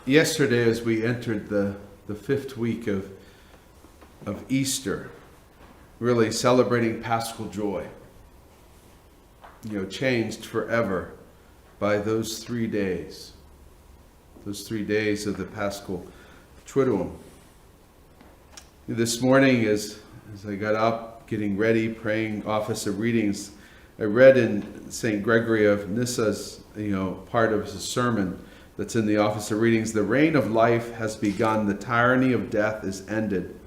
Yesterday, as we entered the fifth week of Easter, really celebrating Paschal joy, changed forever by those 3 days. Those 3 days of the Paschal Triduum. This morning, as I got up, getting ready, praying office of readings, I read in St. Gregory of Nyssa's, part of his sermon that's in the office of readings, the reign of life has begun, the tyranny of death is ended.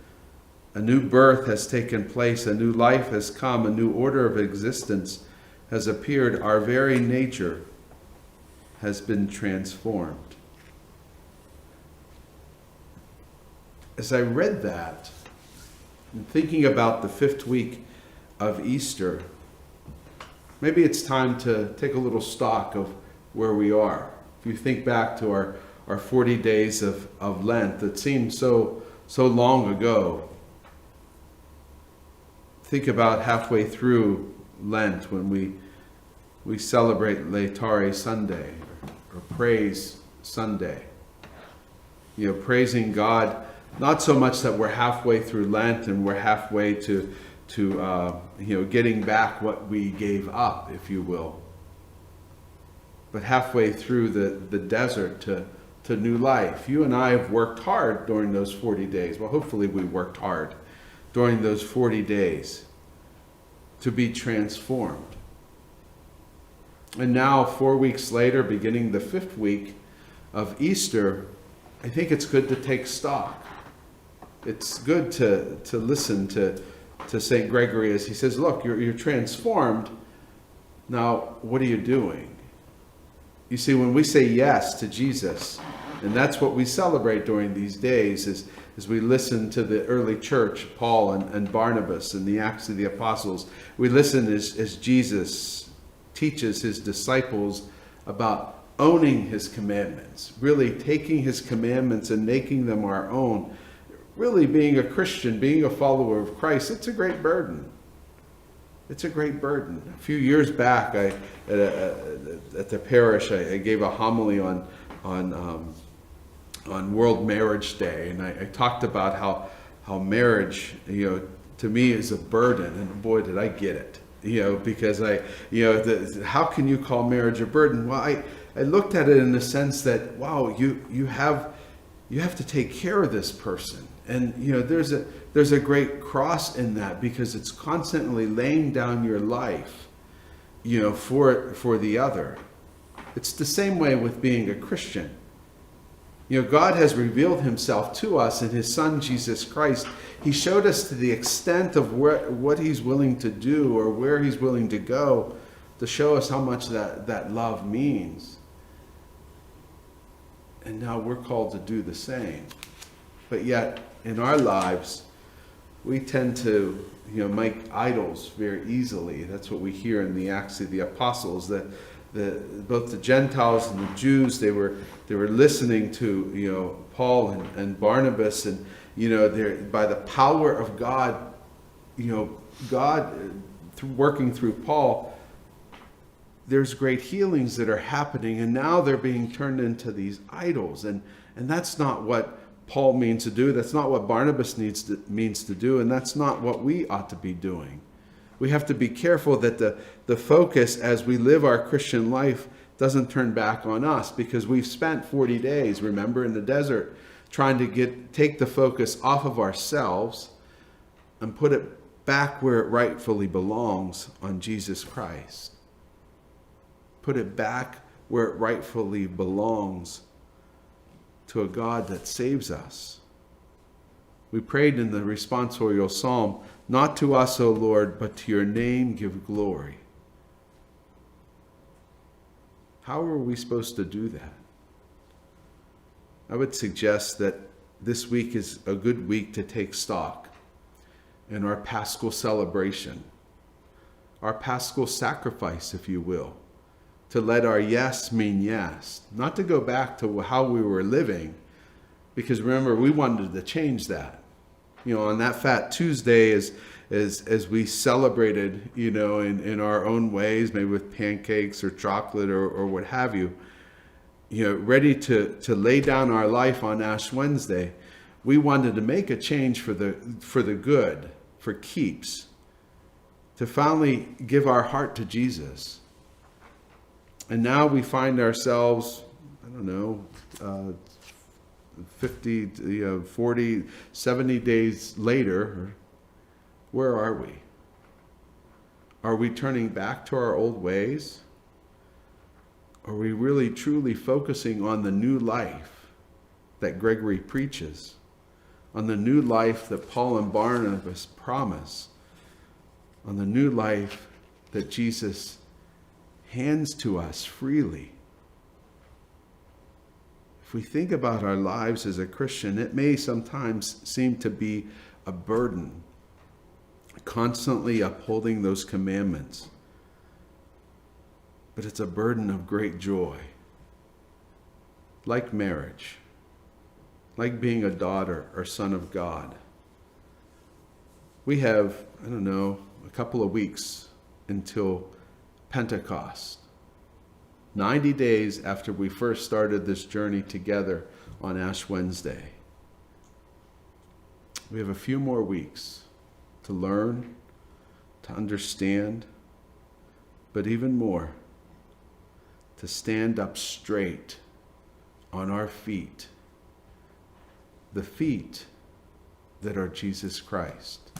A new birth has taken place, a new life has come, a new order of existence has appeared. Our very nature has been transformed. As I read that, and thinking about the fifth week of Easter, maybe it's time to take a little stock of where we are. If you think back to our 40 days of Lent that seemed so long ago, think about halfway through Lent when we celebrate Laetare Sunday or Praise Sunday. Praising God, not so much that we're halfway through Lent and we're halfway to getting back what we gave up, if you will, but halfway through the desert to new life. You and I have worked hard during those 40 days. Well, hopefully we worked hard during those 40 days to be transformed. And now, 4 weeks later, beginning the fifth week of Easter, I think it's good to take stock. It's good to listen to St. Gregory as he says, look, you're transformed. Now, what are you doing? You see, when we say yes to Jesus, and that's what we celebrate during these days, as we listen to the early church, Paul and Barnabas and the Acts of the Apostles, we listen as Jesus teaches his disciples about owning his commandments, really taking his commandments and making them our own. Really being a Christian, being a follower of Christ, it's a great burden. It's a great burden. A few years back, at the parish, I gave a homily on World Marriage Day, and I talked about how marriage, to me is a burden, and boy, did I get it. Because how can you call marriage a burden? Well, I looked at it in the sense that, wow, you have to take care of this person. And there's a great cross in that, because it's constantly laying down your life, for the other. It's the same way with being a Christian. God has revealed himself to us in his Son, Jesus Christ. He showed us to the extent of what he's willing to do or where he's willing to go to show us how much that love means. And now we're called to do the same. But yet, in our lives, we tend to, make idols very easily. That's what we hear in the Acts of the Apostles, that both the Gentiles and the Jews, they were listening to, Paul and Barnabas, and, by the power of God, God working through Paul, there's great healings that are happening, and now they're being turned into these idols. And that's not what Paul means to do. That's not what Barnabas means to do, and that's not what we ought to be doing. We have to be careful that the focus as we live our Christian life doesn't turn back on us, because we've spent 40 days, remember, in the desert, trying to take the focus off of ourselves and put it back where it rightfully belongs, on Jesus Christ. Put it back where it rightfully belongs, to a God that saves us. We prayed in the responsorial psalm, not to us, O Lord, but to your name give glory. How are we supposed to do that? I would suggest that this week is a good week to take stock in our Paschal celebration, our Paschal sacrifice, if you will. To let our yes mean yes, not to go back to how we were living, because remember, we wanted to change that. On that Fat Tuesday, as we celebrated, in our own ways, maybe with pancakes or chocolate or what have you, ready to lay down our life on Ash Wednesday, we wanted to make a change for the good, for keeps, to finally give our heart to Jesus. And now we find ourselves, 50, 40, 70 days later. Where are we? Are we turning back to our old ways? Are we really truly focusing on the new life that Gregory preaches? On the new life that Paul and Barnabas promise? On the new life that Jesus hands to us freely? If we think about our lives as a Christian, it may sometimes seem to be a burden, constantly upholding those commandments. But it's a burden of great joy. Like marriage, like being a daughter or son of God. We have, a couple of weeks until Pentecost. 90 days after we first started this journey together on Ash Wednesday. We have a few more weeks to learn, to understand, but even more, to stand up straight on our feet, the feet that are Jesus Christ.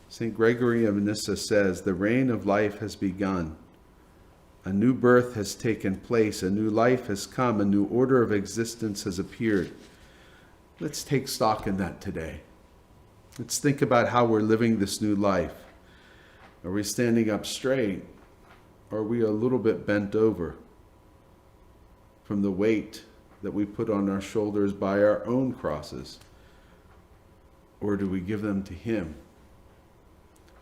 St. Gregory of Nyssa says, the reign of life has begun. A new birth has taken place. A new life has come. A new order of existence has appeared. Let's take stock in that today. Let's think about how we're living this new life. Are we standing up straight? Or are we a little bit bent over from the weight that we put on our shoulders by our own crosses? Or do we give them to Him,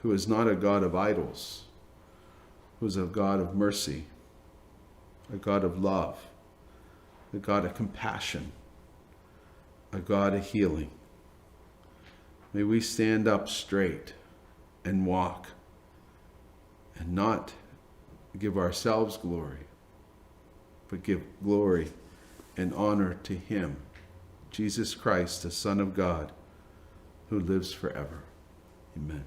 who is not a God of idols, who is a God of mercy, a God of love, a God of compassion, a God of healing? May we stand up straight and walk and not give ourselves glory, but give glory and honor to Him, Jesus Christ, the Son of God, who lives forever. Amen.